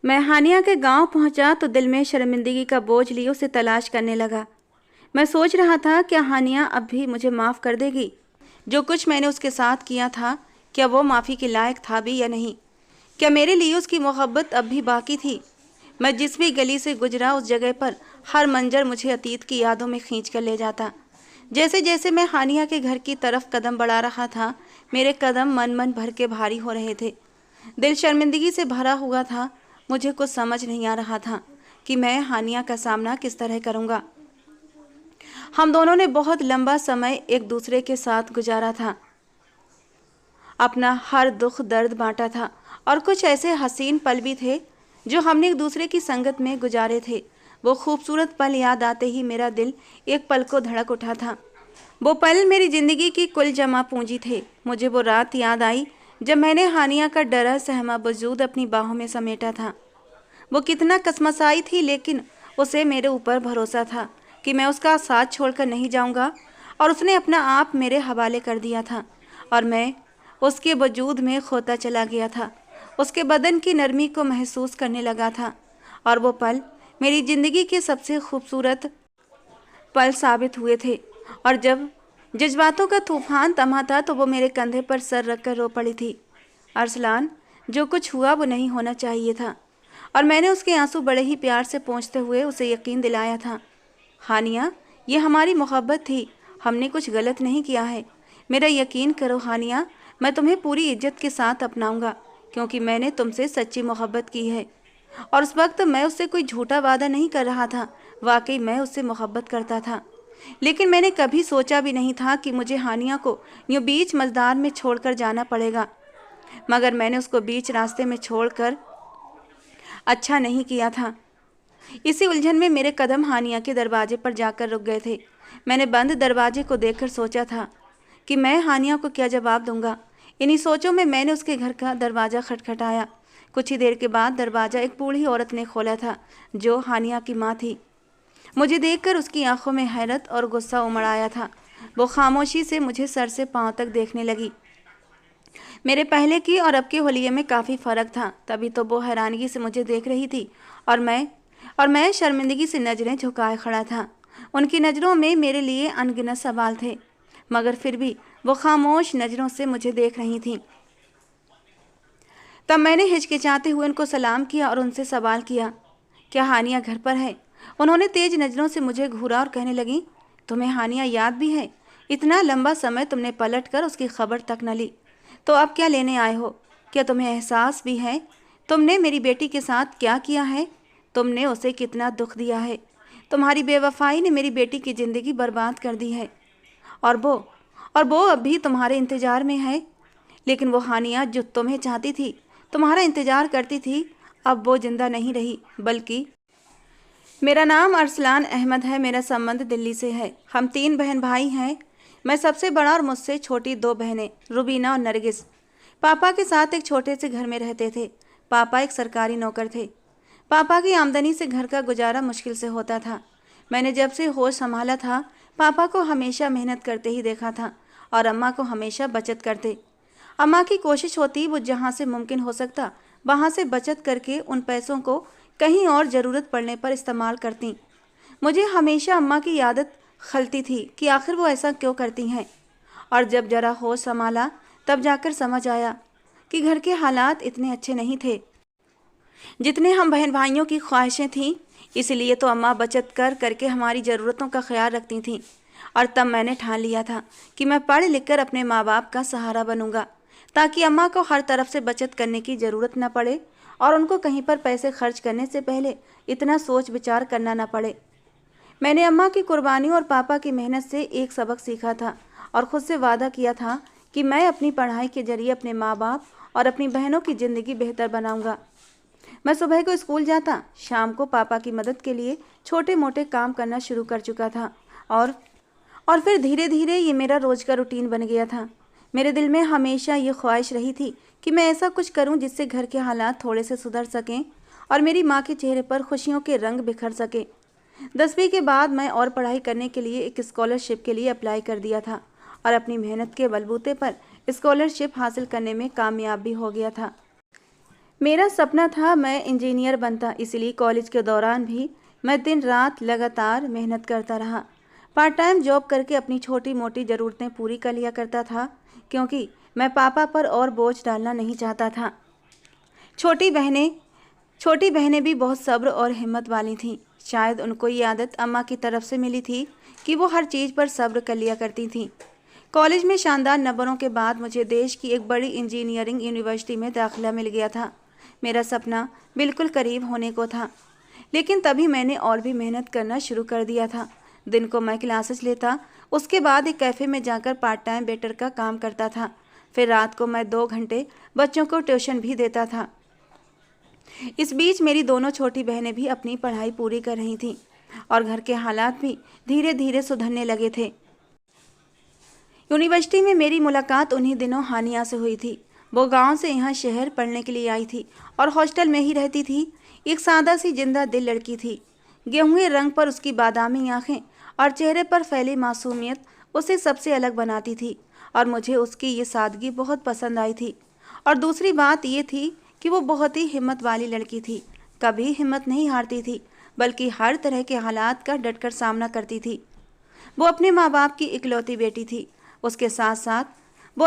मैं हानिया के गांव पहुंचा तो दिल में शर्मिंदगी का बोझ लिए उसे तलाश करने लगा। मैं सोच रहा था क्या हानिया अब भी मुझे माफ़ कर देगी। जो कुछ मैंने उसके साथ किया था, क्या वो माफ़ी के लायक था भी या नहीं। क्या मेरे लिए उसकी मोहब्बत अब भी बाकी थी। मैं जिस भी गली से गुजरा उस जगह पर हर मंजर मुझे अतीत की यादों में खींच कर ले जाता। जैसे जैसे मैं हानिया के घर की तरफ कदम बढ़ा रहा था, मेरे कदम मन मन भर के भारी हो रहे थे। दिल शर्मिंदगी से भरा हुआ था। मुझे कुछ समझ नहीं आ रहा था कि मैं हानिया का सामना किस तरह करूंगा। हम दोनों ने बहुत लंबा समय एक दूसरे के साथ गुजारा था, अपना हर दुख दर्द बांटा था, और कुछ ऐसे हसीन पल भी थे जो हमने एक दूसरे की संगत में गुजारे थे। वो खूबसूरत पल याद आते ही मेरा दिल एक पल को धड़क उठा था। वो पल मेरी जिंदगी की कुल जमा पूंजी थे। मुझे वो रात याद आई जब मैंने हानिया का डरा सहमा वजूद अपनी बाहों में समेटा था। वो कितना कसमसाई थी, लेकिन उसे मेरे ऊपर भरोसा था कि मैं उसका साथ छोड़कर नहीं जाऊंगा, और उसने अपना आप मेरे हवाले कर दिया था और मैं उसके वजूद में खोता चला गया था। उसके बदन की नरमी को महसूस करने लगा था, और वो पल मेरी ज़िंदगी के सबसे खूबसूरत पल साबित हुए थे। और जब जज्बातों का तूफान थमा था तो वो मेरे कंधे पर सर रखकर रो पड़ी थी। अरसलान, जो कुछ हुआ वो नहीं होना चाहिए था। और मैंने उसके आंसू बड़े ही प्यार से पोंछते हुए उसे यकीन दिलाया था। हानिया, ये हमारी मोहब्बत थी, हमने कुछ गलत नहीं किया है। मेरा यकीन करो हानिया, मैं तुम्हें पूरी इज्जत के साथ अपनाऊंगा, क्योंकि मैंने तुमसे सच्ची मोहब्बत की है। और उस वक्त मैं उससे कोई झूठा वादा नहीं कर रहा था। वाकई मैं उससे मोहब्बत करता था, लेकिन मैंने कभी सोचा भी नहीं था कि मुझे हानिया को यूं बीच मझधार में छोड़कर जाना पड़ेगा। मगर मैंने उसको बीच रास्ते में छोड़कर अच्छा नहीं किया था। इसी उलझन में मेरे कदम हानिया के दरवाजे पर जाकर रुक गए थे। मैंने बंद दरवाजे को देखकर सोचा था कि मैं हानिया को क्या जवाब दूंगा। इन्हीं सोचों में मैंने उसके घर का दरवाज़ा खटखटाया। कुछ ही देर के बाद दरवाज़ा एक बूढ़ी औरत ने खोला था, जो हानिया की माँ थी। मुझे देखकर उसकी आंखों में हैरत और गुस्सा उमड़ आया था। वो खामोशी से मुझे सर से पांव तक देखने लगी। मेरे पहले की और अब के होलिये में काफ़ी फ़र्क था। तभी तो वो हैरानगी से मुझे देख रही थी, और मैं शर्मिंदगी से नज़रें झुकाए खड़ा था। उनकी नज़रों में मेरे लिए अनगिनत सवाल थे, मगर फिर भी वो खामोश नज़रों से मुझे देख रही थीं। तब मैंने हिचकिचाते हुए उनको सलाम किया और उनसे सवाल किया, क्या हानिया घर पर है? उन्होंने तेज नज़रों से मुझे घूरा और कहने लगी, तुम्हें हानिया याद भी है? इतना लंबा समय तुमने पलट कर उसकी खबर तक न ली, तो अब क्या लेने आए हो? क्या तुम्हें एहसास भी है तुमने मेरी बेटी के साथ क्या किया है? तुमने उसे कितना दुख दिया है। तुम्हारी बेवफाई ने मेरी बेटी की ज़िंदगी बर्बाद कर दी है, और वो और वो अब भी तुम्हारे इंतज़ार में है। लेकिन वो हानिया जो तुम्हें चाहती थी, तुम्हारा इंतज़ार करती थी, अब वो जिंदा नहीं रही, बल्कि मेरा नाम अरसलान अहमद है। मेरा संबंध दिल्ली से है। हम 3 बहन भाई हैं। मैं सबसे बड़ा और मुझसे छोटी 2 बहनें, रुबीना और नरगिस। पापा के साथ एक छोटे से घर में रहते थे। पापा एक सरकारी नौकर थे। पापा की आमदनी से घर का गुजारा मुश्किल से होता था। मैंने जब से होश संभाला था, पापा को हमेशा मेहनत करते ही देखा था, और अम्मा को हमेशा बचत करते। अम्मा की कोशिश होती वो जहाँ से मुमकिन हो सकता वहाँ से बचत करके उन पैसों को कहीं और ज़रूरत पड़ने पर इस्तेमाल करती। मुझे हमेशा अम्मा की आदत खलती थी कि आखिर वो ऐसा क्यों करती हैं। और जब ज़रा होश संभाला तब जाकर समझ आया कि घर के हालात इतने अच्छे नहीं थे जितने हम बहन भाइयों की ख्वाहिशें थीं। इसलिए तो अम्मा बचत कर करके हमारी ज़रूरतों का ख्याल रखती थीं। और तब मैंने ठान लिया था कि मैं पढ़ लिख कर अपने माँ बाप का सहारा बनूंगा, ताकि अम्मा को हर तरफ से बचत करने की ज़रूरत न पड़े, और उनको कहीं पर पैसे खर्च करने से पहले इतना सोच विचार करना न पड़े। मैंने अम्मा की कुर्बानी और पापा की मेहनत से एक सबक सीखा था, और ख़ुद से वादा किया था कि मैं अपनी पढ़ाई के जरिए अपने माँ बाप और अपनी बहनों की ज़िंदगी बेहतर बनाऊंगा। मैं सुबह को स्कूल जाता, शाम को पापा की मदद के लिए छोटे मोटे काम करना शुरू कर चुका था, और और फिर धीरे धीरे ये मेरा रोज़ का रूटीन बन गया था। मेरे दिल में हमेशा ये ख्वाहिश रही थी कि मैं ऐसा कुछ करूं जिससे घर के हालात थोड़े से सुधर सकें और मेरी माँ के चेहरे पर खुशियों के रंग बिखर सके। 10वीं के बाद मैं और पढ़ाई करने के लिए एक स्कॉलरशिप के लिए अप्लाई कर दिया था, और अपनी मेहनत के बलबूते पर स्कॉलरशिप हासिल करने में कामयाब भी हो गया था। मेरा सपना था मैं इंजीनियर बनता, इसलिए कॉलेज के दौरान भी मैं दिन रात लगातार मेहनत करता रहा। पार्ट टाइम जॉब करके अपनी छोटी मोटी ज़रूरतें पूरी कर लिया करता था, क्योंकि मैं पापा पर और बोझ डालना नहीं चाहता था। छोटी बहनें छोटी बहनें भी बहुत सब्र और हिम्मत वाली थीं। शायद उनको ये आदत अम्मा की तरफ से मिली थी कि वो हर चीज़ पर सब्र कर लिया करती थीं। कॉलेज में शानदार नंबरों के बाद मुझे देश की एक बड़ी इंजीनियरिंग यूनिवर्सिटी में दाखिला मिल गया था। मेरा सपना बिल्कुल करीब होने को था, लेकिन तभी मैंने और भी मेहनत करना शुरू कर दिया था। दिन को मैं क्लासेस लेता, उसके बाद एक कैफ़े में जाकर पार्ट टाइम वेटर का काम करता था। फिर रात को मैं 2 घंटे बच्चों को ट्यूशन भी देता था। इस बीच मेरी दोनों छोटी बहनें भी अपनी पढ़ाई पूरी कर रही थीं और घर के हालात भी धीरे धीरे सुधरने लगे थे। यूनिवर्सिटी में मेरी मुलाकात उन्हीं दिनों हानिया से हुई थी। वो गांव से यहाँ शहर पढ़ने के लिए आई थी और हॉस्टल में ही रहती थी। एक सादा सी जिंदा दिल लड़की थी। गेहूँए रंग पर उसकी बादामी आंखें और चेहरे पर फैली मासूमियत उसे सबसे अलग बनाती थी और मुझे उसकी ये सादगी बहुत पसंद आई थी। और दूसरी बात ये थी कि वो बहुत ही हिम्मत वाली लड़की थी। कभी हिम्मत नहीं हारती थी, बल्कि हर तरह के हालात का डटकर सामना करती थी। वो अपने माँ बाप की इकलौती बेटी थी। उसके साथ साथ वो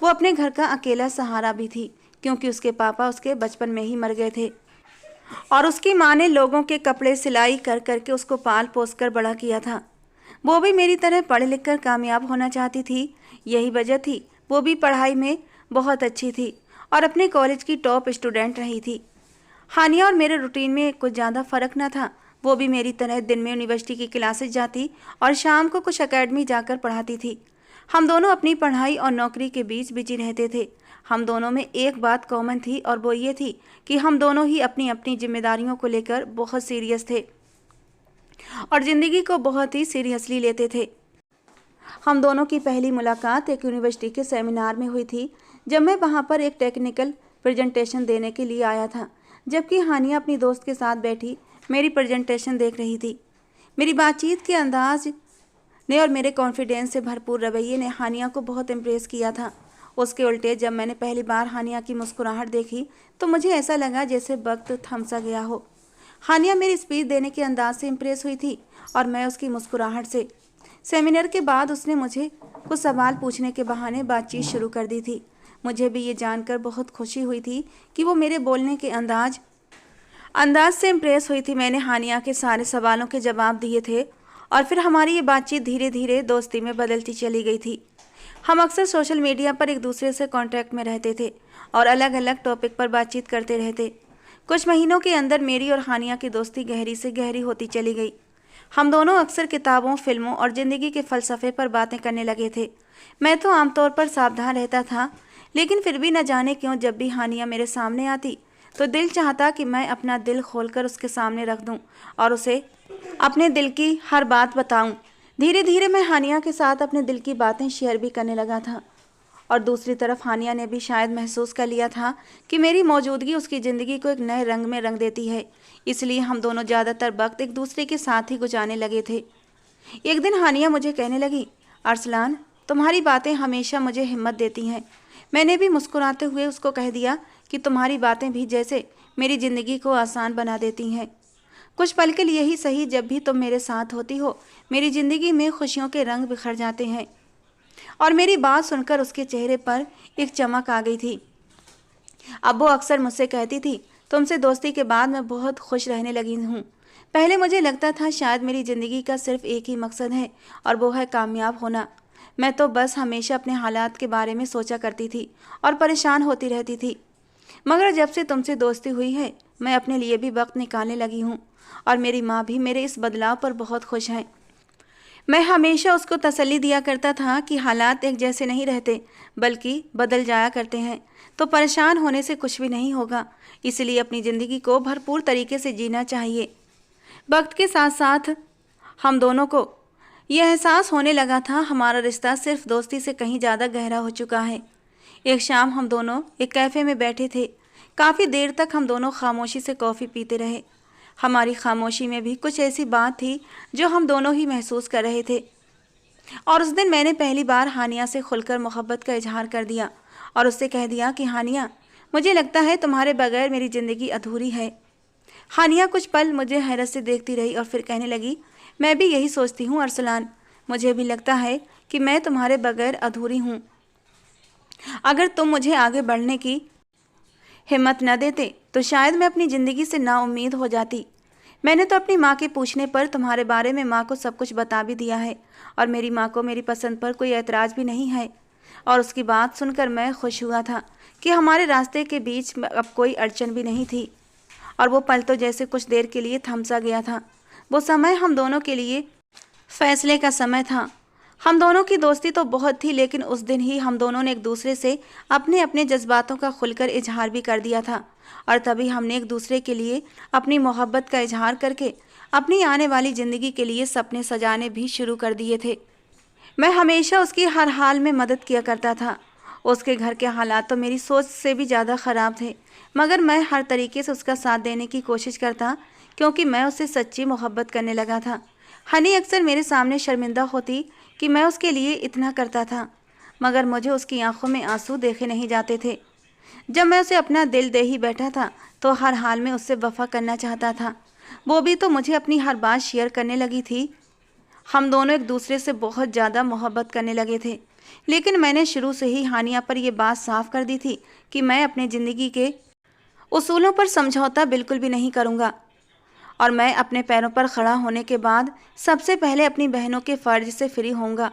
अपने घर का अकेला सहारा भी थी, क्योंकि उसके पापा उसके बचपन में ही मर गए थे और उसकी माँ ने लोगों के कपड़े सिलाई कर करके उसको पाल पोस कर बड़ा किया था। वो भी मेरी तरह पढ़ लिख कर कामयाब होना चाहती थी। यही वजह थी वो भी पढ़ाई में बहुत अच्छी थी और अपने कॉलेज की टॉप स्टूडेंट रही थी। हानिया और मेरे रूटीन में कुछ ज़्यादा फ़र्क न था। वो भी मेरी तरह दिन में यूनिवर्सिटी की क्लासेस जाती और शाम को कुछ एकेडमी जाकर पढ़ाती थी। हम दोनों अपनी पढ़ाई और नौकरी के बीच बिजी रहते थे। हम दोनों में एक बात कॉमन थी और वो ये थी कि हम दोनों ही अपनी अपनी जिम्मेदारियों को लेकर बहुत सीरियस थे और ज़िंदगी को बहुत ही सीरियसली लेते थे। हम दोनों की पहली मुलाकात एक यूनिवर्सिटी के सेमिनार में हुई थी, जब मैं वहाँ पर एक टेक्निकल प्रेजेंटेशन देने के लिए आया था, जबकि हानिया अपनी दोस्त के साथ बैठी मेरी प्रेजेंटेशन देख रही थी। मेरी बातचीत के अंदाज ने और मेरे कॉन्फिडेंस से भरपूर रवैये ने हानिया को बहुत इम्प्रेस किया था। उसके उल्टे जब मैंने पहली बार हानिया की मुस्कुराहट देखी तो मुझे ऐसा लगा जैसे वक्त थम सा गया हो। हानिया मेरी स्पीच देने के अंदाज से इम्प्रेस हुई थी और मैं उसकी मुस्कुराहट से। सेमिनार के बाद उसने मुझे कुछ सवाल पूछने के बहाने बातचीत शुरू कर दी थी। मुझे भी ये जानकर बहुत खुशी हुई थी कि वो मेरे बोलने के अंदाज से इम्प्रेस हुई थी। मैंने हानिया के सारे सवालों के जवाब दिए थे और फिर हमारी ये बातचीत धीरे धीरे दोस्ती में बदलती चली गई थी। हम अक्सर सोशल मीडिया पर एक दूसरे से कांटेक्ट में रहते थे और अलग अलग टॉपिक पर बातचीत करते रहते। कुछ महीनों के अंदर मेरी और हानिया की दोस्ती गहरी से गहरी होती चली गई। हम दोनों अक्सर किताबों, फिल्मों और ज़िंदगी के फ़लसफ़े पर बातें करने लगे थे। मैं तो आमतौर पर सावधान रहता था, लेकिन फिर भी न जाने क्यों जब भी हानिया मेरे सामने आती तो दिल चाहता कि मैं अपना दिल खोलकर उसके सामने रख दूं और उसे अपने दिल की हर बात बताऊं। धीरे धीरे मैं हानिया के साथ अपने दिल की बातें शेयर भी करने लगा था और दूसरी तरफ हानिया ने भी शायद महसूस कर लिया था कि मेरी मौजूदगी उसकी ज़िंदगी को एक नए रंग में रंग देती है। इसलिए हम दोनों ज़्यादातर वक्त एक दूसरे के साथ ही गुजारने लगे थे। एक दिन हानिया मुझे कहने लगी, अरसलान, तुम्हारी बातें हमेशा मुझे हिम्मत देती हैं। मैंने भी मुस्कुराते हुए उसको कह दिया कि तुम्हारी बातें भी जैसे मेरी ज़िंदगी को आसान बना देती हैं। कुछ पल के लिए ही सही, जब भी तुम मेरे साथ होती हो मेरी ज़िंदगी में खुशियों के रंग बिखर जाते हैं। और मेरी बात सुनकर उसके चेहरे पर एक चमक आ गई थी। अब वो अक्सर मुझसे कहती थी, तुमसे दोस्ती के बाद मैं बहुत खुश रहने लगी हूँ। पहले मुझे लगता था शायद मेरी ज़िंदगी का सिर्फ एक ही मकसद है और वो है कामयाब होना। मैं तो बस हमेशा अपने हालात के बारे में सोचा करती थी और परेशान होती रहती थी। मगर जब से तुमसे दोस्ती हुई है मैं अपने लिए भी वक्त निकालने लगी हूँ और मेरी माँ भी मेरे इस बदलाव पर बहुत खुश हैं। मैं हमेशा उसको तसल्ली दिया करता था कि हालात एक जैसे नहीं रहते बल्कि बदल जाया करते हैं, तो परेशान होने से कुछ भी नहीं होगा। इसलिए अपनी ज़िंदगी को भरपूर तरीके से जीना चाहिए। वक्त के साथ साथ हम दोनों को यह एहसास होने लगा था हमारा रिश्ता सिर्फ दोस्ती से कहीं ज़्यादा गहरा हो चुका है। एक शाम हम दोनों एक कैफ़े में बैठे थे। काफ़ी देर तक हम दोनों खामोशी से कॉफ़ी पीते रहे। हमारी खामोशी में भी कुछ ऐसी बात थी जो हम दोनों ही महसूस कर रहे थे। और उस दिन मैंने पहली बार हानिया से खुलकर मोहब्बत का इजहार कर दिया और उससे कह दिया कि हानिया, मुझे लगता है तुम्हारे बगैर मेरी ज़िंदगी अधूरी है। हानिया कुछ पल मुझे हैरत से देखती रही और फिर कहने लगी, मैं भी यही सोचती हूँ अरसलान, मुझे भी लगता है कि मैं तुम्हारे बगैर अधूरी हूँ। अगर तुम मुझे आगे बढ़ने की हिम्मत न देते तो शायद मैं अपनी ज़िंदगी से नाउम्मीद हो जाती। मैंने तो अपनी माँ के पूछने पर तुम्हारे बारे में माँ को सब कुछ बता भी दिया है और मेरी माँ को मेरी पसंद पर कोई एतराज़ भी नहीं है। और उसकी बात सुनकर मैं खुश हुआ था कि हमारे रास्ते के बीच अब कोई अड़चन भी नहीं थी। और वो पल तो जैसे कुछ देर के लिए थम सा गया था। वो समय हम दोनों के लिए फैसले का समय था। हम दोनों की दोस्ती तो बहुत थी, लेकिन उस दिन ही हम दोनों ने एक दूसरे से अपने अपने जज्बातों का खुलकर इजहार भी कर दिया था। और तभी हमने एक दूसरे के लिए अपनी मोहब्बत का इजहार करके अपनी आने वाली ज़िंदगी के लिए सपने सजाने भी शुरू कर दिए थे। मैं हमेशा उसकी हर हाल में मदद किया करता था। उसके घर के हालात तो मेरी सोच से भी ज़्यादा ख़राब थे, मगर मैं हर तरीके से उसका साथ देने की कोशिश करता, क्योंकि मैं उससे सच्ची मोहब्बत करने लगा था। हनी अक्सर मेरे सामने शर्मिंदा होती कि मैं उसके लिए इतना करता था, मगर मुझे उसकी आंखों में आंसू देखे नहीं जाते थे। जब मैं उसे अपना दिल दे ही बैठा था तो हर हाल में उससे वफा करना चाहता था। वो भी तो मुझे अपनी हर बात शेयर करने लगी थी। हम दोनों एक दूसरे से बहुत ज़्यादा मोहब्बत करने लगे थे, लेकिन मैंने शुरू से ही हानिया पर यह बात साफ कर दी थी कि मैं अपनी ज़िंदगी के उसूलों पर समझौता बिल्कुल भी नहीं करूँगा। और मैं अपने पैरों पर खड़ा होने के बाद सबसे पहले अपनी बहनों के फ़र्ज से फ्री होऊंगा,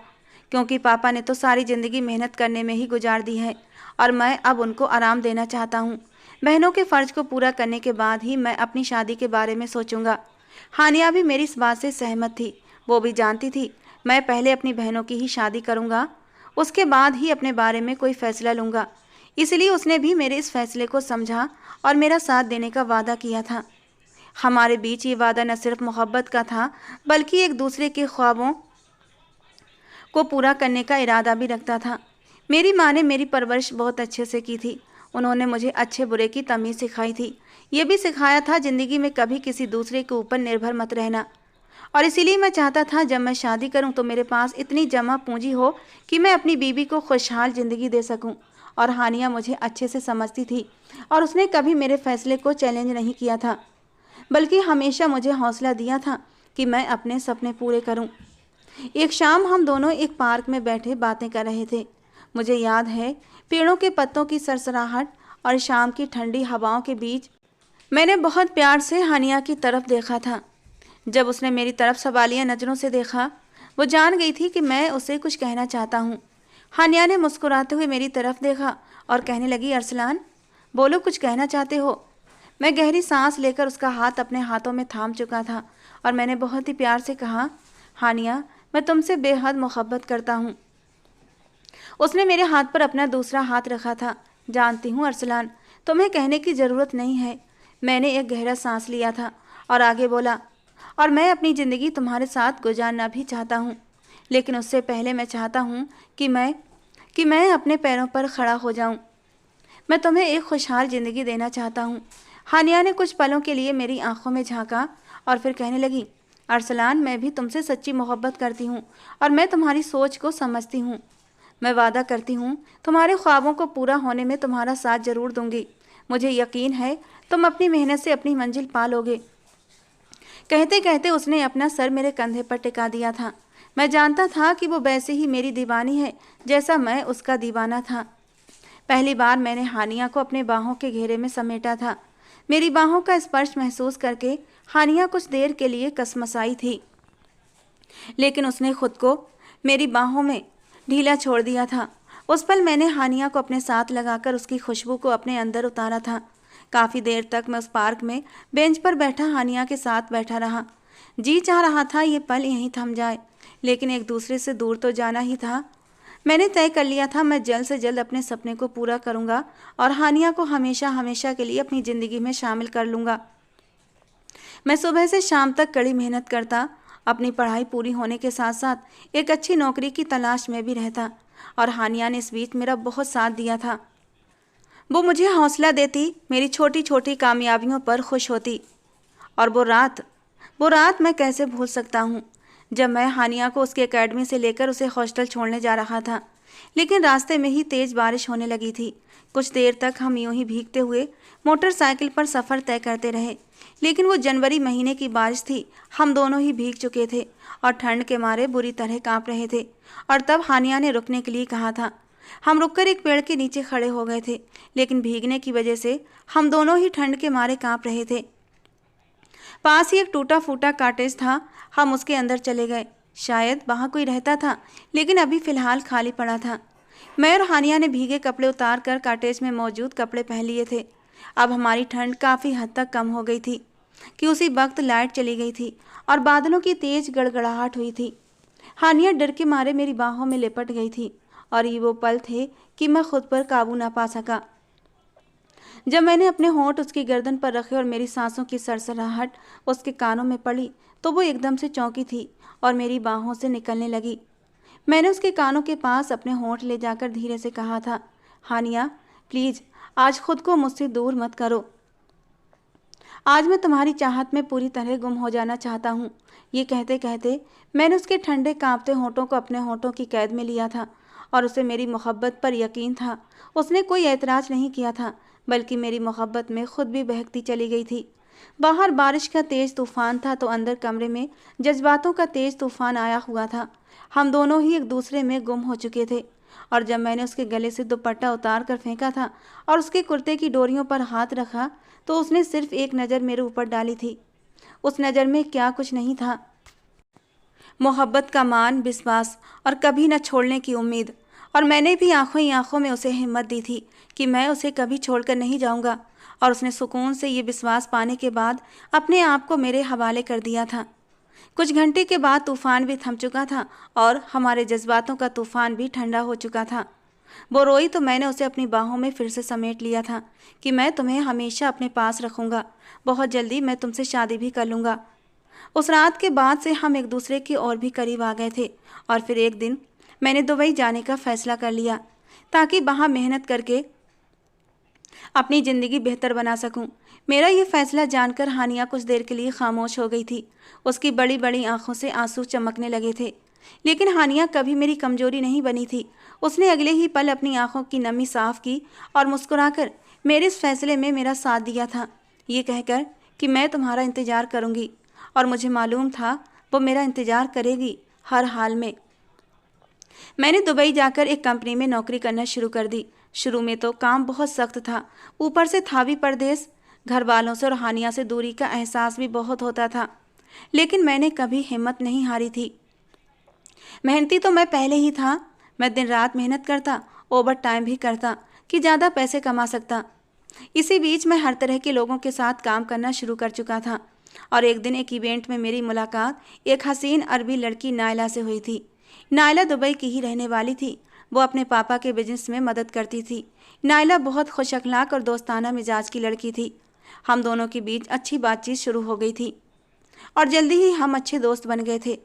क्योंकि पापा ने तो सारी ज़िंदगी मेहनत करने में ही गुजार दी है और मैं अब उनको आराम देना चाहता हूँ। बहनों के फ़र्ज को पूरा करने के बाद ही मैं अपनी शादी के बारे में सोचूंगा। हानिया भी मेरी इस बात से सहमत थी। वो भी जानती थी मैं पहले अपनी बहनों की ही शादी करूँगा, उसके बाद ही अपने बारे में कोई फ़ैसला लूँगा। इसलिए उसने भी मेरे इस फैसले को समझा और मेरा साथ देने का वादा किया था। हमारे बीच ये वादा न सिर्फ मोहब्बत का था, बल्कि एक दूसरे के ख्वाबों को पूरा करने का इरादा भी रखता था। मेरी माँ ने मेरी परवरिश बहुत अच्छे से की थी। उन्होंने मुझे अच्छे बुरे की तमीज़ सिखाई थी। ये भी सिखाया था ज़िंदगी में कभी किसी दूसरे के ऊपर निर्भर मत रहना। और इसीलिए मैं चाहता था जब मैं शादी करूं तो मेरे पास इतनी जमा पूंजी हो कि मैं अपनी बीवी को खुशहाल ज़िंदगी दे सकूं। और हानिया मुझे अच्छे से समझती थी और उसने कभी मेरे फैसले को चैलेंज नहीं किया था, बल्कि हमेशा मुझे हौसला दिया था कि मैं अपने सपने पूरे करूं। एक शाम हम दोनों एक पार्क में बैठे बातें कर रहे थे। मुझे याद है पेड़ों के पत्तों की सरसराहट और शाम की ठंडी हवाओं के बीच मैंने बहुत प्यार से हानिया की तरफ देखा था। जब उसने मेरी तरफ सवालिया नज़रों से देखा, वो जान गई थी कि मैं उसे कुछ कहना चाहता हूँ। हानिया ने मुस्कुराते हुए मेरी तरफ देखा और कहने लगी, अरसलान बोलो, कुछ कहना चाहते हो? मैं गहरी सांस लेकर उसका हाथ अपने हाथों में थाम चुका था और मैंने बहुत ही प्यार से कहा, हानिया मैं तुमसे बेहद मोहब्बत करता हूँ। उसने मेरे हाथ पर अपना दूसरा हाथ रखा था। जानती हूँ अरसलान, तुम्हें कहने की ज़रूरत नहीं है। मैंने एक गहरा सांस लिया था और आगे बोला, और मैं अपनी ज़िंदगी तुम्हारे साथ गुजारना भी चाहता हूँ, लेकिन उससे पहले मैं चाहता हूँ कि मैं अपने पैरों पर खड़ा हो जाऊँ। मैं तुम्हें एक खुशहाल ज़िंदगी देना चाहता हूँ। हानिया ने कुछ पलों के लिए मेरी आंखों में झांका और फिर कहने लगी, अरसलान मैं भी तुमसे सच्ची मोहब्बत करती हूँ और मैं तुम्हारी सोच को समझती हूँ। मैं वादा करती हूँ तुम्हारे ख्वाबों को पूरा होने में तुम्हारा साथ ज़रूर दूंगी। मुझे यकीन है तुम अपनी मेहनत से अपनी मंजिल पा लोगे। कहते कहते उसने अपना सर मेरे कंधे पर टिका दिया था। मैं जानता था कि वो वैसे ही मेरी दीवानी है जैसा मैं उसका दीवाना था। पहली बार मैंने हानिया को अपने बाहों के घेरे में समेटा था। मेरी बाहों का स्पर्श महसूस करके हानिया कुछ देर के लिए कसमसाई थी, लेकिन उसने खुद को मेरी बाहों में ढीला छोड़ दिया था। उस पल मैंने हानिया को अपने साथ लगाकर उसकी खुशबू को अपने अंदर उतारा था। काफ़ी देर तक मैं उस पार्क में बेंच पर बैठा हानिया के साथ बैठा रहा। जी चाह रहा था ये पल यहीं थम जाए, लेकिन एक दूसरे से दूर तो जाना ही था। मैंने तय कर लिया था मैं जल्द से जल्द अपने सपने को पूरा करूंगा और हानिया को हमेशा हमेशा के लिए अपनी ज़िंदगी में शामिल कर लूँगा। मैं सुबह से शाम तक कड़ी मेहनत करता, अपनी पढ़ाई पूरी होने के साथ साथ एक अच्छी नौकरी की तलाश में भी रहता, और हानिया ने इस बीच मेरा बहुत साथ दिया था। वो मुझे हौसला देती, मेरी छोटी छोटी कामयाबियों पर खुश होती। और वो रात मैं कैसे भूल सकता हूँ जब मैं हानिया को उसकी एकेडमी से लेकर उसे हॉस्टल छोड़ने जा रहा था। लेकिन रास्ते में ही तेज बारिश होने लगी थी। कुछ देर तक हम यूं ही भीगते हुए मोटरसाइकिल पर सफ़र तय करते रहे। लेकिन वो जनवरी महीने की बारिश थी, हम दोनों ही भीग चुके थे और ठंड के मारे बुरी तरह कांप रहे थे। और तब हानिया ने रुकने के लिए कहा था। हम रुककर एक पेड़ के नीचे खड़े हो गए थे, लेकिन भीगने की वजह से हम दोनों ही ठंड के मारे कांप रहे थे। पास ही एक टूटा फूटा कॉटेज था, हम उसके अंदर चले गए। शायद वहाँ कोई रहता था, लेकिन अभी फ़िलहाल खाली पड़ा था। मैं और हानिया ने भीगे कपड़े उतार कर कॉटेज में मौजूद कपड़े पहन लिए थे। अब हमारी ठंड काफ़ी हद तक कम हो गई थी कि उसी वक्त लाइट चली गई थी और बादलों की तेज गड़गड़ाहट हुई थी। हानिया डर के मारे मेरी बाहों में लिपट गई थी और ये वो पल थे कि मैं खुद पर काबू ना पा सका। जब मैंने अपने होंठ उसकी गर्दन पर रखे और मेरी सांसों की सरसराहट उसके कानों में पड़ी तो वो एकदम से चौंकी थी और मेरी बाहों से निकलने लगी। मैंने उसके कानों के पास अपने होंठ ले जाकर धीरे से कहा था, हानिया प्लीज़ आज खुद को मुझसे दूर मत करो। आज मैं तुम्हारी चाहत में पूरी तरह गुम हो जाना चाहता हूँ। ये कहते कहते मैंने उसके ठंडे कांपते होंठों को अपने होंठों की कैद में लिया था और उसे मेरी मोहब्बत पर यकीन था। उसने कोई ऐतराज़ नहीं किया था, बल्कि मेरी मोहब्बत में खुद भी बहकती चली गई थी। बाहर बारिश का तेज़ तूफ़ान था तो अंदर कमरे में जज्बातों का तेज़ तूफ़ान आया हुआ था। हम दोनों ही एक दूसरे में गुम हो चुके थे और जब मैंने उसके गले से दुपट्टा उतार कर फेंका था और उसके कुर्ते की डोरियों पर हाथ रखा तो उसने सिर्फ एक नज़र मेरे ऊपर डाली थी। उस नज़र में क्या कुछ नहीं था, मोहब्बत का मान, विश्वास और कभी न छोड़ने की उम्मीद। और मैंने भी आंखों ही आंखों में उसे हिम्मत दी थी कि मैं उसे कभी छोड़कर नहीं जाऊंगा। और उसने सुकून से ये विश्वास पाने के बाद अपने आप को मेरे हवाले कर दिया था। कुछ घंटे के बाद तूफ़ान भी थम चुका था और हमारे जज्बातों का तूफ़ान भी ठंडा हो चुका था। वो रोई तो मैंने उसे अपनी बाहों में फिर से समेट लिया था कि मैं तुम्हें हमेशा अपने पास रखूँगा, बहुत जल्दी मैं तुमसे शादी भी कर लूँगा। उस रात के बाद से हम एक दूसरे के और भी करीब आ गए थे और फिर एक दिन मैंने दुबई जाने का फ़ैसला कर लिया ताकि वहाँ मेहनत करके अपनी ज़िंदगी बेहतर बना सकूं। मेरा ये फ़ैसला जानकर हानिया कुछ देर के लिए खामोश हो गई थी। उसकी बड़ी बड़ी आंखों से आंसू चमकने लगे थे, लेकिन हानिया कभी मेरी कमजोरी नहीं बनी थी। उसने अगले ही पल अपनी आंखों की नमी साफ की और मुस्कुराकर मेरे इस फैसले में मेरा साथ दिया था, ये कहकर कि मैं तुम्हारा इंतज़ार करूँगी। और मुझे मालूम था वो मेरा इंतज़ार करेगी हर हाल में। मैंने दुबई जाकर एक कंपनी में नौकरी करना शुरू कर दी। शुरू में तो काम बहुत सख्त था, ऊपर से था भी परदेश, घर वालों से और हानिया से दूरी का एहसास भी बहुत होता था। लेकिन मैंने कभी हिम्मत नहीं हारी थी। मेहनती तो मैं पहले ही था। मैं दिन रात मेहनत करता, ओवर टाइम भी करता कि ज़्यादा पैसे कमा सकता। इसी बीच मैं हर तरह के लोगों के साथ काम करना शुरू कर चुका था और एक दिन एक इवेंट में मेरी मुलाकात एक हसीन अरबी लड़की नायला से हुई थी। नायला दुबई की ही रहने वाली थी। वो अपने पापा के बिजनेस में मदद करती थी। नायला बहुत खुश अखलाक और दोस्ताना मिजाज की लड़की थी। हम दोनों के बीच अच्छी बातचीत शुरू हो गई थी और जल्दी ही हम अच्छे दोस्त बन गए थे।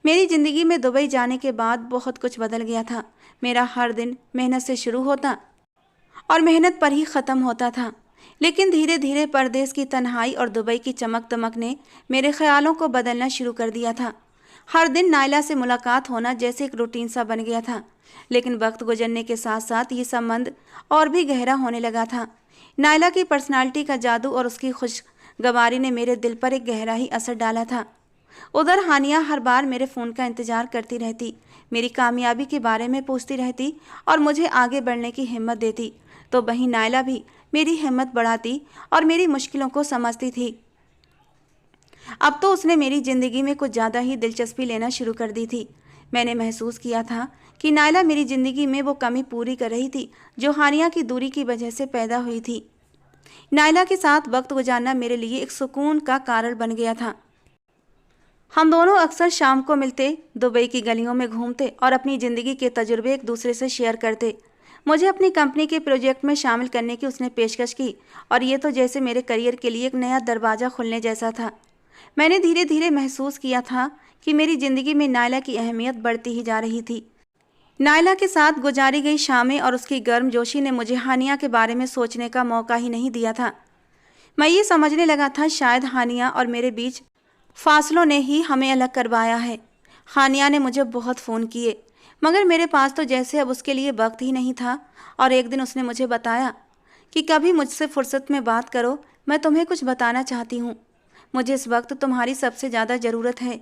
मेरी ज़िंदगी में दुबई जाने के बाद बहुत कुछ बदल गया था। मेरा हर दिन मेहनत से शुरू होता और मेहनत पर ही ख़त्म होता था। लेकिन धीरे धीरे परदेश की तन्हाई और दुबई की चमक दमक ने मेरे ख्यालों को बदलना शुरू कर दिया था। हर दिन नायला से मुलाकात होना जैसे एक रूटीन सा बन गया था। लेकिन वक्त गुजरने के साथ साथ ये संबंध और भी गहरा होने लगा था। नायला की पर्सनालिटी का जादू और उसकी खुशगवारी ने मेरे दिल पर एक गहरा ही असर डाला था। उधर हानिया हर बार मेरे फ़ोन का इंतज़ार करती रहती, मेरी कामयाबी के बारे में पूछती रहती और मुझे आगे बढ़ने की हिम्मत देती। तो वहीं नायला भी मेरी हिम्मत बढ़ाती और मेरी मुश्किलों को समझती थी। अब तो उसने मेरी ज़िंदगी में कुछ ज़्यादा ही दिलचस्पी लेना शुरू कर दी थी। मैंने महसूस किया था कि नायला मेरी ज़िंदगी में वो कमी पूरी कर रही थी जो हानिया की दूरी की वजह से पैदा हुई थी। नायला के साथ वक्त गुजारना मेरे लिए एक सुकून का कारण बन गया था। हम दोनों अक्सर शाम को मिलते, दुबई की गलियों में घूमते और अपनी ज़िंदगी के तजुर्बे एक दूसरे से शेयर करते। मुझे अपनी कंपनी के प्रोजेक्ट में शामिल करने की उसने पेशकश की और ये तो जैसे मेरे करियर के लिए एक नया दरवाज़ा खुलने जैसा था। मैंने धीरे धीरे महसूस किया था कि मेरी ज़िंदगी में नायला की अहमियत बढ़ती ही जा रही थी। नायला के साथ गुजारी गई शामें और उसकी गर्मजोशी ने मुझे हानिया के बारे में सोचने का मौका ही नहीं दिया था। मैं ये समझने लगा था शायद हानिया और मेरे बीच फासलों ने ही हमें अलग करवाया है। हानिया ने मुझे बहुत फ़ोन किए, मगर मेरे पास तो जैसे अब उसके लिए वक्त ही नहीं था। और एक दिन उसने मुझे बताया कि कभी मुझसे फुर्सत में बात करो, मैं तुम्हें कुछ बताना चाहती हूँ। मुझे इस वक्त तुम्हारी सबसे ज़्यादा ज़रूरत है।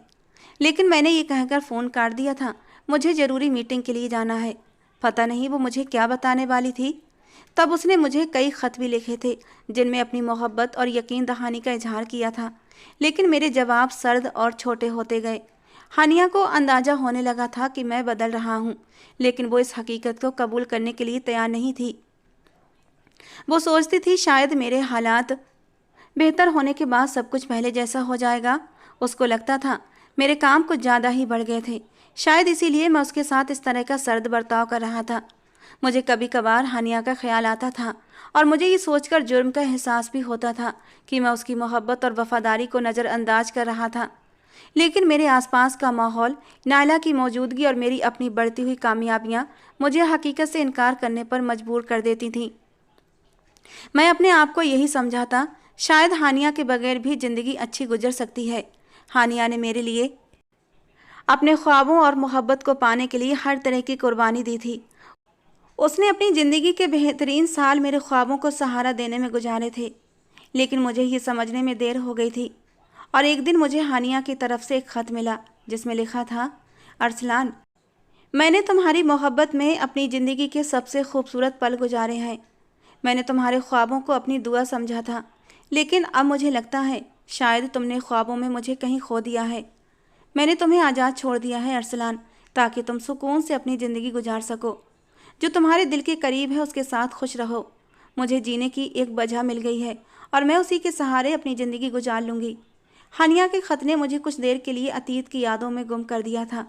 लेकिन मैंने ये कहकर फ़ोन काट दिया था। मुझे ज़रूरी मीटिंग के लिए जाना है। पता नहीं वो मुझे क्या बताने वाली थी। तब उसने मुझे कई ख़त भी लिखे थे जिनमें अपनी मोहब्बत और यकीन दहानी का इजहार किया था। लेकिन मेरे जवाब सर्द और छोटे होते गए। हानिया को अंदाज़ा होने लगा था कि मैं बदल रहा हूँ, लेकिन वो इस हकीकत को कबूल करने के लिए तैयार नहीं थी। वो सोचती थी शायद मेरे हालात बेहतर होने के बाद सब कुछ पहले जैसा हो जाएगा। उसको लगता था मेरे काम कुछ ज़्यादा ही बढ़ गए थे। शायद इसीलिए मैं उसके साथ इस तरह का सर्द बर्ताव कर रहा था। मुझे कभी कभार हानिया का ख्याल आता था और मुझे ये सोचकर जुर्म का एहसास भी होता था कि मैं उसकी मोहब्बत और वफादारी को नज़रअंदाज कर रहा था। लेकिन मेरे आसपास का माहौल, नायला की मौजूदगी और मेरी अपनी बढ़ती हुई कामयाबियाँ मुझे हकीकत से इनकार करने पर मजबूर कर देती थीं। मैं अपने आप को यही समझाता, शायद हानिया के बगैर भी ज़िंदगी अच्छी गुजर सकती है। हानिया ने मेरे लिए अपने ख्वाबों और मोहब्बत को पाने के लिए हर तरह की कुर्बानी दी थी। उसने अपनी ज़िंदगी के बेहतरीन साल मेरे ख्वाबों को सहारा देने में गुजारे थे। लेकिन मुझे ये समझने में देर हो गई थी और एक दिन मुझे हानिया की तरफ से एक ख़त मिला जिसमें लिखा था, अरसलान, मैंने तुम्हारी मोहब्बत में अपनी ज़िंदगी के सबसे खूबसूरत पल गुजारे हैं। मैंने तुम्हारे ख्वाबों को अपनी दुआ समझा था, लेकिन अब मुझे लगता है शायद तुमने ख्वाबों में मुझे कहीं खो दिया है। मैंने तुम्हें आज़ाद छोड़ दिया है अरसलान, ताकि तुम सुकून से अपनी ज़िंदगी गुजार सको। जो तुम्हारे दिल के करीब है उसके साथ खुश रहो। मुझे जीने की एक वजह मिल गई है और मैं उसी के सहारे अपनी ज़िंदगी गुजार लूँगी। हानिया के ख़त ने मुझे कुछ देर के लिए अतीत की यादों में गुम कर दिया था।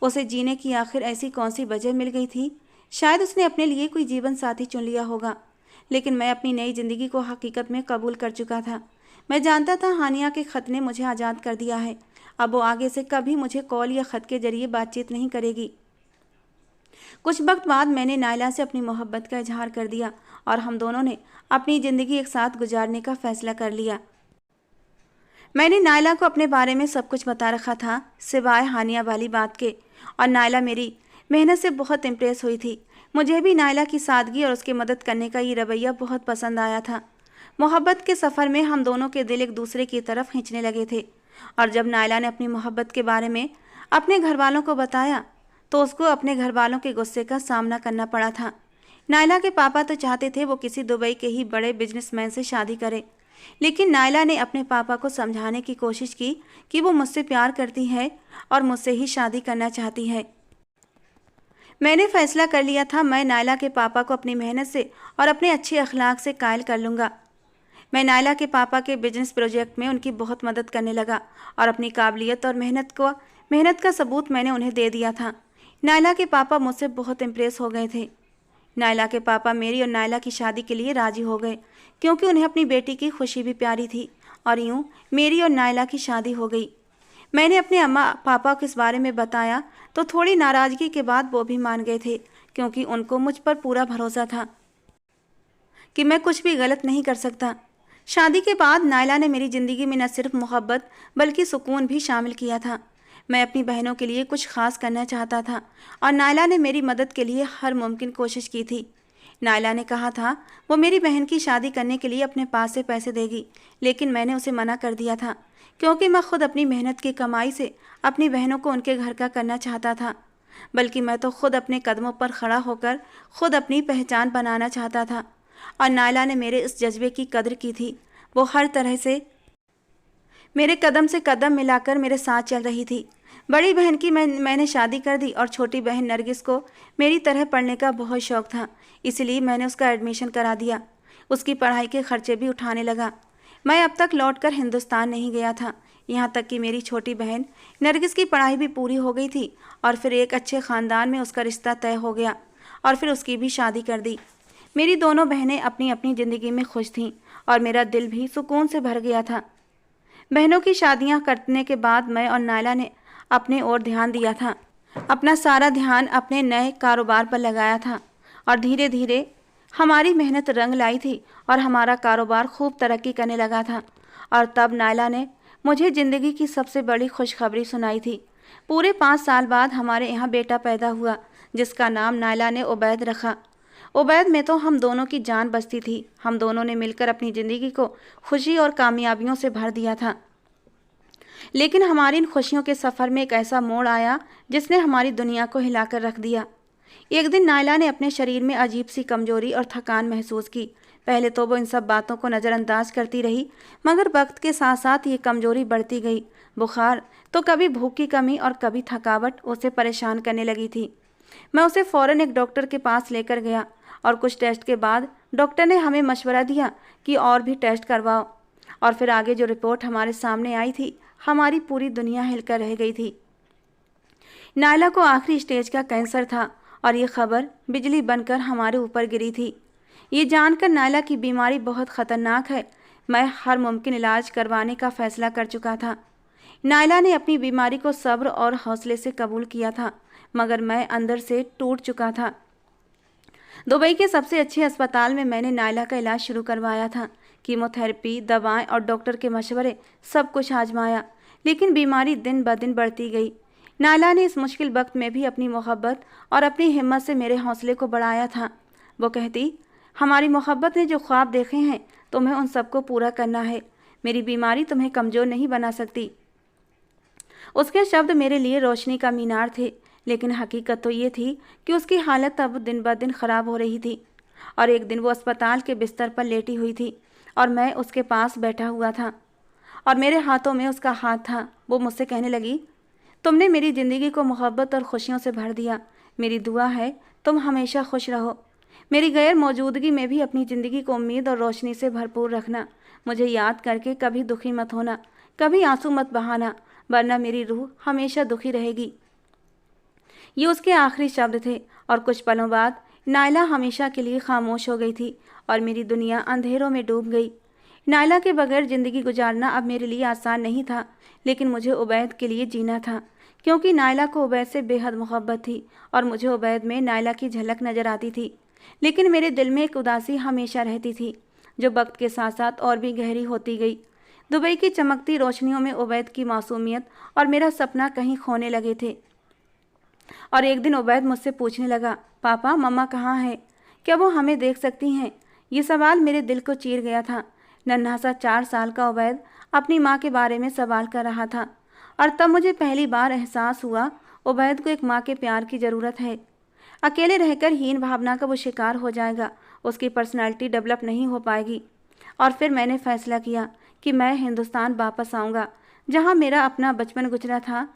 उसे जीने की आखिर ऐसी कौन सी वजह मिल गई थी? शायद उसने अपने लिए कोई जीवन साथी चुन लिया होगा। लेकिन मैं अपनी नई ज़िंदगी को हकीकत में कबूल कर चुका था। मैं जानता था हानिया के ख़त ने मुझे आज़ाद कर दिया है। अब वो आगे से कभी मुझे कॉल या ख़त के ज़रिए बातचीत नहीं करेगी। कुछ वक्त बाद मैंने नायला से अपनी मोहब्बत का इजहार कर दिया और हम दोनों ने अपनी ज़िंदगी एक साथ गुजारने का फ़ैसला कर लिया। मैंने नायला को अपने बारे में सब कुछ बता रखा था, सिवाय हानिया वाली बात के, और नायला मेरी मेहनत से बहुत इम्प्रेस हुई थी। मुझे भी नायला की सादगी और उसकी मदद करने का ये रवैया बहुत पसंद आया था। मोहब्बत के सफ़र में हम दोनों के दिल एक दूसरे की तरफ खींचने लगे थे, और जब नायला ने अपनी मोहब्बत के बारे में अपने घर वालों को बताया तो उसको अपने घर वालों के गुस्से का सामना करना पड़ा था। नायला के पापा तो चाहते थे वो किसी दुबई के ही बड़े बिजनेसमैन से शादी करे, लेकिन नायला ने अपने पापा को समझाने की कोशिश की कि वो मुझसे प्यार करती है और मुझसे ही शादी करना चाहती है। मैंने फैसला कर लिया था मैं नायला के पापा को अपनी मेहनत से और अपने अच्छे अखलाक से कायल कर लूँगा। मैं नायला के पापा के बिजनेस प्रोजेक्ट में उनकी बहुत मदद करने लगा और अपनी काबिलियत और मेहनत का सबूत मैंने उन्हें दे दिया था। नायला के पापा मुझसे बहुत इम्प्रेस हो गए थे। नायला के पापा मेरी और नायला की शादी के लिए राज़ी हो गए, क्योंकि उन्हें अपनी बेटी की खुशी भी प्यारी थी, और यूँ मेरी और नायला की शादी हो गई। मैंने अपने अम्मा पापा को इस बारे में बताया तो थोड़ी नाराज़गी के बाद वो भी मान गए थे, क्योंकि उनको मुझ पर पूरा भरोसा था कि मैं कुछ भी गलत नहीं कर सकता। शादी के बाद नायला ने मेरी ज़िंदगी में न सिर्फ मोहब्बत बल्कि सुकून भी शामिल किया था। मैं अपनी बहनों के लिए कुछ ख़ास करना चाहता था और नायला ने मेरी मदद के लिए हर मुमकिन कोशिश की थी। नायला ने कहा था वो मेरी बहन की शादी करने के लिए अपने पास से पैसे देगी, लेकिन मैंने उसे मना कर दिया था, क्योंकि मैं खुद अपनी मेहनत की कमाई से अपनी बहनों को उनके घर का करना चाहता था। बल्कि मैं तो खुद अपने कदमों पर खड़ा होकर खुद अपनी पहचान बनाना चाहता था, और नायला ने मेरे इस जज्बे की कदर की थी। वो हर तरह से मेरे कदम से कदम मिलाकर मेरे साथ चल रही थी। बड़ी बहन की मैंने शादी कर दी और छोटी बहन नरगिस को मेरी तरह पढ़ने का बहुत शौक़ था, इसलिए मैंने उसका एडमिशन करा दिया। उसकी पढ़ाई के खर्चे भी उठाने लगा। मैं अब तक लौटकर हिंदुस्तान नहीं गया था, यहाँ तक कि मेरी छोटी बहन नरगिस की पढ़ाई भी पूरी हो गई थी और फिर एक अच्छे ख़ानदान में उसका रिश्ता तय हो गया और फिर उसकी भी शादी कर दी। मेरी दोनों बहनें अपनी अपनी ज़िंदगी में खुश थीं और मेरा दिल भी सुकून से भर गया था। बहनों की शादियां करने के बाद मैं और नायला ने अपने ओर ध्यान दिया था। अपना सारा ध्यान अपने नए कारोबार पर लगाया था और धीरे धीरे हमारी मेहनत रंग लाई थी और हमारा कारोबार खूब तरक्की करने लगा था। और तब नायला ने मुझे ज़िंदगी की सबसे बड़ी खुशखबरी सुनाई थी। पूरे 5 साल बाद हमारे यहाँ बेटा पैदा हुआ, जिसका नाम नायला ने उबैद रखा। उबैद में तो हम दोनों की जान बसती थी। हम दोनों ने मिलकर अपनी ज़िंदगी को खुशी और कामयाबियों से भर दिया था। लेकिन हमारी इन खुशियों के सफ़र में एक ऐसा मोड़ आया जिसने हमारी दुनिया को हिलाकर रख दिया। एक दिन नायला ने अपने शरीर में अजीब सी कमजोरी और थकान महसूस की। पहले तो वो इन सब बातों को नज़रअंदाज करती रही, मगर वक्त के साथ साथ ये कमजोरी बढ़ती गई। बुखार तो कभी भूख की कमी और कभी थकावट उसे परेशान करने लगी थी। मैं उसे फ़ौरन एक डॉक्टर के पास लेकर गया और कुछ टेस्ट के बाद डॉक्टर ने हमें मशवरा दिया कि और भी टेस्ट करवाओ। और फिर आगे जो रिपोर्ट हमारे सामने आई थी, हमारी पूरी दुनिया हिलकर रह गई थी। नायला को आखिरी स्टेज का कैंसर था और ये खबर बिजली बनकर हमारे ऊपर गिरी थी। ये जानकर नायला की बीमारी बहुत ख़तरनाक है, मैं हर मुमकिन इलाज करवाने का फ़ैसला कर चुका था। नायला ने अपनी बीमारी को सब्र और हौसले से कबूल किया था, मगर मैं अंदर से टूट चुका था। दुबई के सबसे अच्छे अस्पताल में मैंने नायला का इलाज शुरू करवाया था। कीमोथेरेपी, दवाएं और डॉक्टर के मशवरे सब कुछ आजमाया, लेकिन बीमारी दिन ब दिन बढ़ती गई। नायला ने इस मुश्किल वक्त में भी अपनी मोहब्बत और अपनी हिम्मत से मेरे हौसले को बढ़ाया था। वो कहती, हमारी मोहब्बत ने जो ख्वाब देखे हैं तुम्हें उन सबको पूरा करना है। मेरी बीमारी तुम्हें कमज़ोर नहीं बना सकती। उसके शब्द मेरे लिए रोशनी का मीनार थे, लेकिन हकीकत तो ये थी कि उसकी हालत अब दिन ब दिन ख़राब हो रही थी। और एक दिन वो अस्पताल के बिस्तर पर लेटी हुई थी और मैं उसके पास बैठा हुआ था और मेरे हाथों में उसका हाथ था। वो मुझसे कहने लगी, तुमने मेरी ज़िंदगी को मोहब्बत और खुशियों से भर दिया। मेरी दुआ है तुम हमेशा खुश रहो। मेरी गैर मौजूदगी में भी अपनी ज़िंदगी को उम्मीद और रोशनी से भरपूर रखना। मुझे याद करके कभी दुखी मत होना, कभी आंसू मत बहाना, वरना मेरी रूह हमेशा दुखी रहेगी। ये उसके आखिरी शब्द थे और कुछ पलों बाद नायला हमेशा के लिए खामोश हो गई थी और मेरी दुनिया अंधेरों में डूब गई। नायला के बगैर ज़िंदगी गुजारना अब मेरे लिए आसान नहीं था, लेकिन मुझे उबैद के लिए जीना था, क्योंकि नायला को उबैद से बेहद मोहब्बत थी और मुझे उबैद में नायला की झलक नज़र आती थी। लेकिन मेरे दिल में एक उदासी हमेशा रहती थी, जो वक्त के साथ साथ और भी गहरी होती गई। दुबई की चमकती रोशनियों में उबैद की मासूमियत और मेरा सपना कहीं खोने लगे थे। और एक दिन उबैद मुझसे पूछने लगा, पापा मम्मा कहाँ है? क्या वो हमें देख सकती हैं? ये सवाल मेरे दिल को चीर गया था। नन्हा सा 4 साल का उबैद अपनी माँ के बारे में सवाल कर रहा था और तब मुझे पहली बार एहसास हुआ उबैद को एक माँ के प्यार की ज़रूरत है। अकेले रहकर हीन भावना का वो शिकार हो जाएगा, उसकी पर्सनैलिटी डेवलप नहीं हो पाएगी। और फिर मैंने फ़ैसला किया कि मैं हिंदुस्तान वापस आऊँगा, जहाँ मेरा अपना बचपन गुजरा था।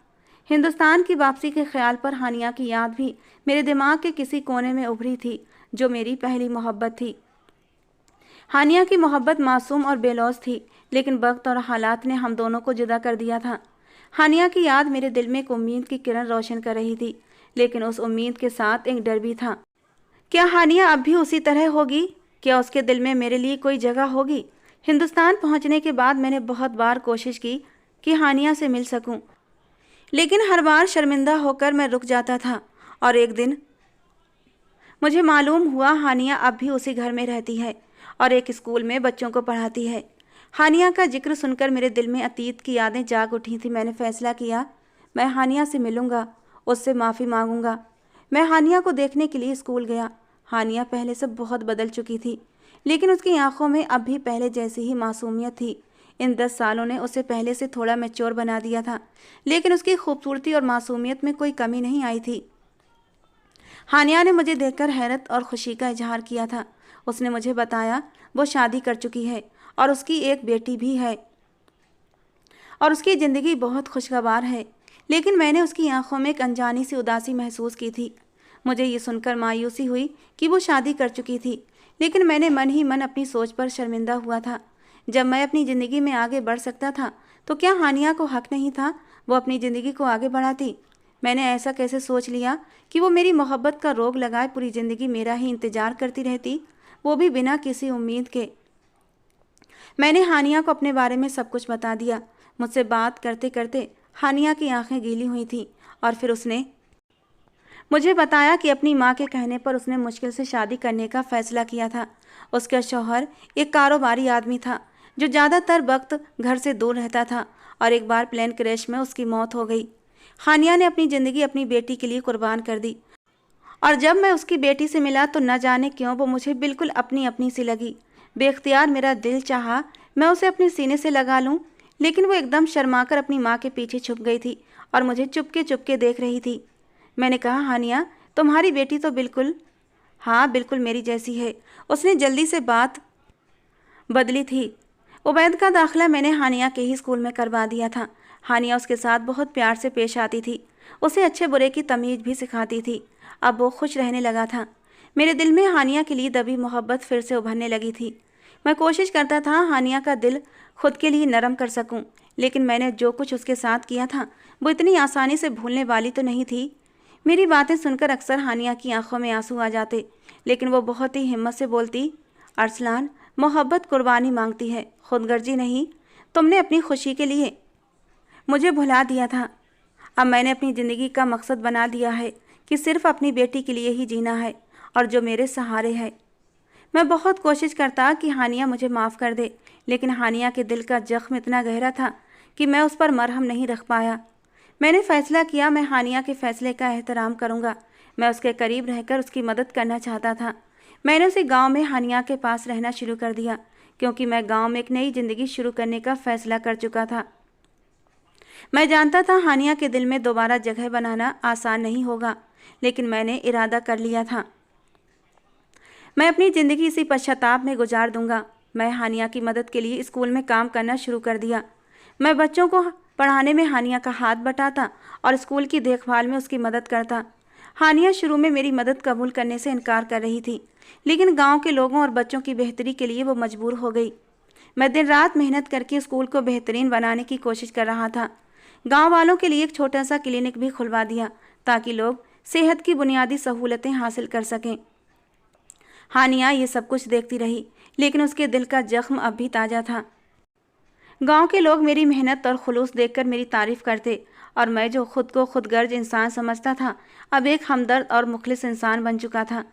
हिंदुस्तान की वापसी के ख्याल पर हानिया की याद भी मेरे दिमाग के किसी कोने में उभरी थी, जो मेरी पहली मोहब्बत थी। हानिया की मोहब्बत मासूम और बेलौस थी, लेकिन वक्त और हालात ने हम दोनों को जुदा कर दिया था। हानिया की याद मेरे दिल में एक उम्मीद की किरण रोशन कर रही थी, लेकिन उस उम्मीद के साथ एक डर भी था। क्या हानिया अब भी उसी तरह होगी? क्या उसके दिल में मेरे लिए कोई जगह होगी? हिंदुस्तान पहुंचने के बाद मैंने बहुत बार कोशिश की कि हानिया से मिल सकूं, लेकिन हर बार शर्मिंदा होकर मैं रुक जाता था। और एक दिन मुझे मालूम हुआ हानिया अब भी उसी घर में रहती है और एक स्कूल में बच्चों को पढ़ाती है। हानिया का जिक्र सुनकर मेरे दिल में अतीत की यादें जाग उठी थी। मैंने फैसला किया, मैं हानिया से मिलूंगा, उससे माफ़ी मांगूंगा। मैं हानिया को देखने के लिए स्कूल गया। हानिया पहले से बहुत बदल चुकी थी, लेकिन उसकी आंखों में अब भी पहले जैसी ही मासूमियत थी। इन 10 सालों ने उसे पहले से थोड़ा मैच्योर बना दिया था, लेकिन उसकी खूबसूरती और मासूमियत में कोई कमी नहीं आई थी। हानिया ने मुझे देखकर हैरत और खुशी का इजहार किया था। उसने मुझे बताया वो शादी कर चुकी है और उसकी एक बेटी भी है और उसकी ज़िंदगी बहुत खुशगवार है। लेकिन मैंने उसकी आंखों में एक अनजानी सी उदासी महसूस की थी। मुझे ये सुनकर मायूसी हुई कि वो शादी कर चुकी थी, लेकिन मैंने मन ही मन अपनी सोच पर शर्मिंदा हुआ था। जब मैं अपनी ज़िंदगी में आगे बढ़ सकता था, तो क्या हानिया को हक नहीं था वो अपनी ज़िंदगी को आगे बढ़ाती? मैंने ऐसा कैसे सोच लिया कि वो मेरी मोहब्बत का रोग लगाए पूरी ज़िंदगी मेरा ही इंतज़ार करती रहती, वो भी बिना किसी उम्मीद के। मैंने हानिया को अपने बारे में सब कुछ बता दिया। मुझसे बात करते करते हानिया की आंखें गीली हुई थीं और फिर उसने मुझे बताया कि अपनी माँ के कहने पर उसने मुश्किल से शादी करने का फ़ैसला किया था। उसका शौहर एक कारोबारी आदमी था जो ज़्यादातर वक्त घर से दूर रहता था और एक बार प्लेन क्रैश में उसकी मौत हो गई। हानिया ने अपनी ज़िंदगी अपनी बेटी के लिए कुर्बान कर दी, और जब मैं उसकी बेटी से मिला तो न जाने क्यों वो मुझे बिल्कुल अपनी अपनी सी लगी। बेख्तियार मेरा दिल चाहा मैं उसे अपने सीने से लगा लूं, लेकिन वो एकदम शर्माकर अपनी माँ के पीछे छुप गई थी और मुझे चुपके चुपके देख रही थी। मैंने कहा, हानिया, तुम्हारी बेटी तो बिल्कुल, हाँ बिल्कुल मेरी जैसी है। उसने जल्दी से बात बदली थी। उबैद का दाखिला मैंने हानिया के ही स्कूल में करवा दिया था। हानिया उसके साथ बहुत प्यार से पेश आती थी, उसे अच्छे बुरे की तमीज़ भी सिखाती थी। अब वो खुश रहने लगा था। मेरे दिल में हानिया के लिए दबी मोहब्बत फिर से उभरने लगी थी। मैं कोशिश करता था हानिया का दिल खुद के लिए नरम कर सकूं, लेकिन मैंने जो कुछ उसके साथ किया था वो इतनी आसानी से भूलने वाली तो नहीं थी। मेरी बातें सुनकर अक्सर हानिया की आंखों में आंसू आ जाते, लेकिन वो बहुत ही हिम्मत से बोलती, अरसलान, मोहब्बत कुर्बानी मांगती है, खुदगर्जी नहीं। तुमने अपनी खुशी के लिए मुझे भुला दिया था। अब मैंने अपनी ज़िंदगी का मकसद बना दिया है कि सिर्फ अपनी बेटी के लिए ही जीना है और जो मेरे सहारे है। मैं बहुत कोशिश करता कि हानिया मुझे माफ़ कर दे, लेकिन हानिया के दिल का जख्म इतना गहरा था कि मैं उस पर मरहम नहीं रख पाया। मैंने फ़ैसला किया मैं हानिया के फ़ैसले का एहतराम करूँगा। मैं उसके करीब रहकर उसकी मदद करना चाहता था। मैंने उसे गांव में हानिया के पास रहना शुरू कर दिया, क्योंकि मैं गांव में एक नई ज़िंदगी शुरू करने का फ़ैसला कर चुका था। मैं जानता था हानिया के दिल में दोबारा जगह बनाना आसान नहीं होगा, लेकिन मैंने इरादा कर लिया था। मैं अपनी ज़िंदगी इसी पश्चाताप में गुजार दूंगा। मैं हानिया की मदद के लिए स्कूल में काम करना शुरू कर दिया। मैं बच्चों को पढ़ाने में हानिया का हाथ बटाता और स्कूल की देखभाल में उसकी मदद करता। हानिया शुरू में मेरी मदद कबूल करने से इनकार कर रही थी, लेकिन गांव के लोगों और बच्चों की बेहतरी के लिए वो मजबूर हो गई। मैं दिन रात मेहनत करके स्कूल को बेहतरीन बनाने की कोशिश कर रहा था। गांव वालों के लिए एक छोटा सा क्लिनिक भी खुलवा दिया ताकि लोग सेहत की बुनियादी सहूलतें हासिल कर सकें। हानिया ये सब कुछ देखती रही, लेकिन उसके दिल का जख्म अब भी ताज़ा था। गांव के लोग मेरी मेहनत और खुलूस देखकर मेरी तारीफ करते, और मैं जो खुद को खुदगर्ज इंसान समझता था अब एक हमदर्द और मुखलिस इंसान बन चुका था।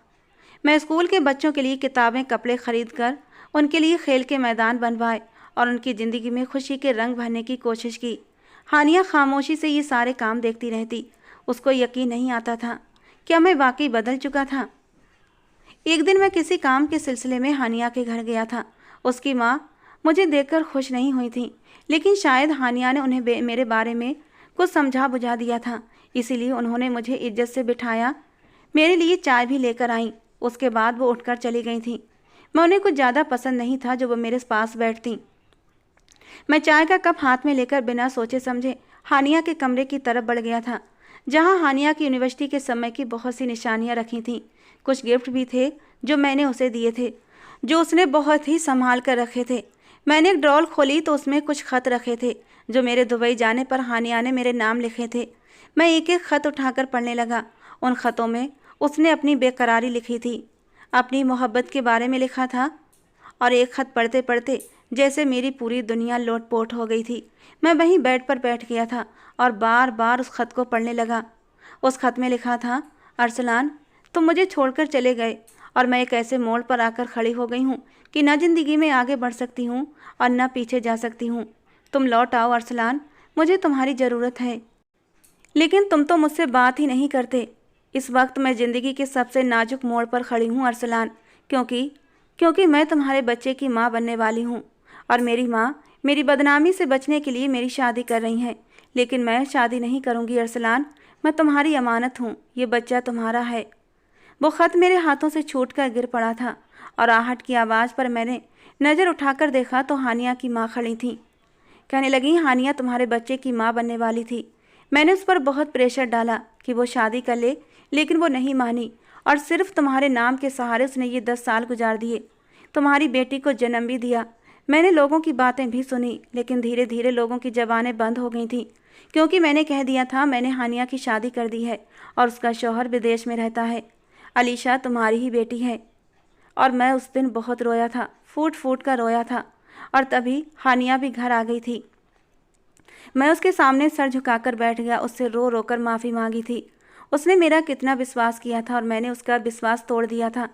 मैं स्कूल के बच्चों के लिए किताबें, कपड़े खरीद कर उनके लिए खेल के मैदान बनवाए और उनकी ज़िंदगी में खुशी के रंग भरने की कोशिश की। हानिया खामोशी से ये सारे काम देखती रहती। उसको यकीन नहीं आता था क्या मैं वाकई बदल चुका था। एक दिन मैं किसी काम के सिलसिले में हानिया के घर गया था। उसकी माँ मुझे देखकर खुश नहीं हुई थी, लेकिन शायद हानिया ने उन्हें मेरे बारे में कुछ समझा बुझा दिया था, इसीलिए उन्होंने मुझे इज्जत से बिठाया, मेरे लिए चाय भी लेकर आईं। उसके बाद वो उठकर चली गई थी। मैं उन्हें कुछ ज़्यादा पसंद नहीं था जो वो मेरे पास बैठती। मैं चाय का कप हाथ में लेकर बिना सोचे समझे हानिया के कमरे की तरफ बढ़ गया था, जहां हानिया की यूनिवर्सिटी के समय की बहुत सी निशानियां रखी थीं। कुछ गिफ्ट भी थे जो मैंने उसे दिए थे, जो उसने बहुत ही संभाल कर रखे थे। मैंने एक ड्रॉल खोली तो उसमें कुछ खत रखे थे जो मेरे दुबई जाने पर हानिया ने मेरे नाम लिखे थे। मैं एक एक खत उठाकर पढ़ने लगा। उन खतों में उसने अपनी बेकरारी लिखी थी, अपनी मोहब्बत के बारे में लिखा था, और एक खत पढ़ते पढ़ते जैसे मेरी पूरी दुनिया लोटपोट हो गई थी। मैं वहीं बेड पर बैठ गया था और बार बार उस खत को पढ़ने लगा। उस खत में लिखा था, अरसलान, तुम मुझे छोड़कर चले गए और मैं एक ऐसे मोड़ पर आकर खड़ी हो गई हूँ कि न ज़िंदगी में आगे बढ़ सकती हूँ और न पीछे जा सकती हूँ। तुम लौट आओ अरसलान, मुझे तुम्हारी ज़रूरत है। लेकिन तुम तो मुझसे बात ही नहीं करते। इस वक्त मैं ज़िंदगी के सबसे नाजुक मोड़ पर खड़ी हूँ अरसलान, क्योंकि मैं तुम्हारे बच्चे की माँ बनने वाली हूँ, और मेरी माँ मेरी बदनामी से बचने के लिए मेरी शादी कर रही हैं। लेकिन मैं शादी नहीं करूँगी अरसलान, मैं तुम्हारी अमानत हूँ, ये बच्चा तुम्हारा है। वो ख़त मेरे हाथों से छूट कर गिर पड़ा था और आहट की आवाज़ पर मैंने नज़र उठाकर देखा तो हानिया की माँ खड़ी थी। कहने लगी, हानिया तुम्हारे बच्चे की माँ बनने वाली थी। मैंने उस पर बहुत प्रेशर डाला कि वो शादी कर ले, लेकिन वो नहीं मानी और सिर्फ तुम्हारे नाम के सहारे उसने ये 10 साल गुजार दिए। तुम्हारी बेटी को जन्म भी दिया। मैंने लोगों की बातें भी सुनी, लेकिन धीरे धीरे लोगों की ज़बानें बंद हो गई थीं, क्योंकि मैंने कह दिया था मैंने हानिया की शादी कर दी है और उसका शौहर विदेश में रहता है। अलीशा तुम्हारी ही बेटी है। और मैं उस दिन बहुत रोया था, फूट फूट कर रोया था। और तभी हानिया भी घर आ गई थी। मैं उसके सामने सर झुकाकर बैठ गया, उससे रो रो कर माफ़ी मांगी थी। उसने मेरा कितना विश्वास किया था और मैंने उसका विश्वास तोड़ दिया था।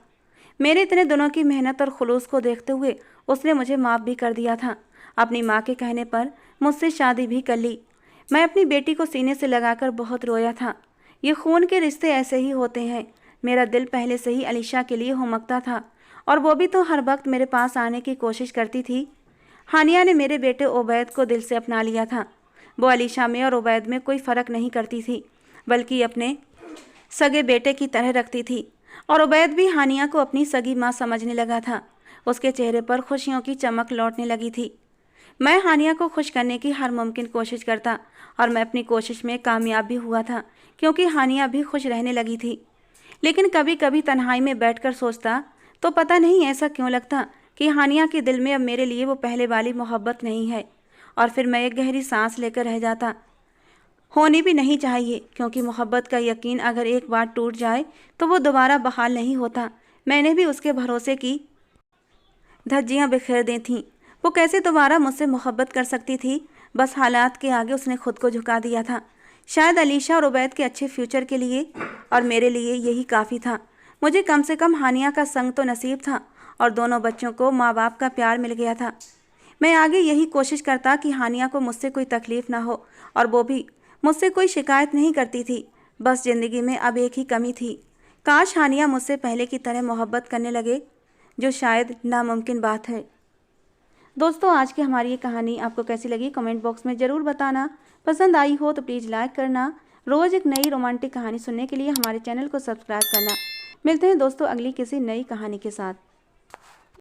मेरे इतने दिनों की मेहनत और खुलूस को देखते हुए उसने मुझे माफ़ भी कर दिया था। अपनी माँ के कहने पर मुझसे शादी भी कर ली। मैं अपनी बेटी को सीने से लगाकर बहुत रोया था। ये खून के रिश्ते ऐसे ही होते हैं। मेरा दिल पहले से ही अलीशा के लिए हुमकता था और वो भी तो हर वक्त मेरे पास आने की कोशिश करती थी। हानिया ने मेरे बेटे उबैद को दिल से अपना लिया था। वो अलीशा में और उबैद में कोई फ़र्क नहीं करती थी, बल्कि अपने सगे बेटे की तरह रखती थी। और उबैद भी हानिया को अपनी सगी माँ समझने लगा था। उसके चेहरे पर खुशियों की चमक लौटने लगी थी। मैं हानिया को खुश करने की हर मुमकिन कोशिश करता और मैं अपनी कोशिश में कामयाब भी हुआ था, क्योंकि हानिया भी खुश रहने लगी थी। लेकिन कभी कभी तन्हाई में बैठकर सोचता तो पता नहीं ऐसा क्यों लगता कि हानिया के दिल में अब मेरे लिए वो पहले वाली मोहब्बत नहीं है। और फिर मैं एक गहरी सांस लेकर रह जाता। होनी भी नहीं चाहिए, क्योंकि मोहब्बत का यकीन अगर एक बार टूट जाए तो वो दोबारा बहाल नहीं होता। मैंने भी उसके भरोसे की धज्जियाँ बिखेर दी थीं। वो कैसे दोबारा मुझसे मोहब्बत कर सकती थी? बस हालात के आगे उसने खुद को झुका दिया था। शायद अलीशा और उबैद के अच्छे फ्यूचर के लिए और मेरे लिए यही काफ़ी था। मुझे कम से कम हानिया का संग तो नसीब था और दोनों बच्चों को माँ बाप का प्यार मिल गया था। मैं आगे यही कोशिश करता कि हानिया को मुझसे कोई तकलीफ़ ना हो और वो भी मुझसे कोई शिकायत नहीं करती थी। बस ज़िंदगी में अब एक ही कमी थी, काश हानिया मुझसे पहले की तरह मोहब्बत करने लगे, जो शायद नामुमकिन बात है। दोस्तों, आज की हमारी ये कहानी आपको कैसी लगी कमेंट बॉक्स में ज़रूर बताना। पसंद आई हो तो प्लीज़ लाइक करना। रोज़ एक नई रोमांटिक कहानी सुनने के लिए हमारे चैनल को सब्सक्राइब करना। मिलते हैं दोस्तों अगली किसी नई कहानी के साथ।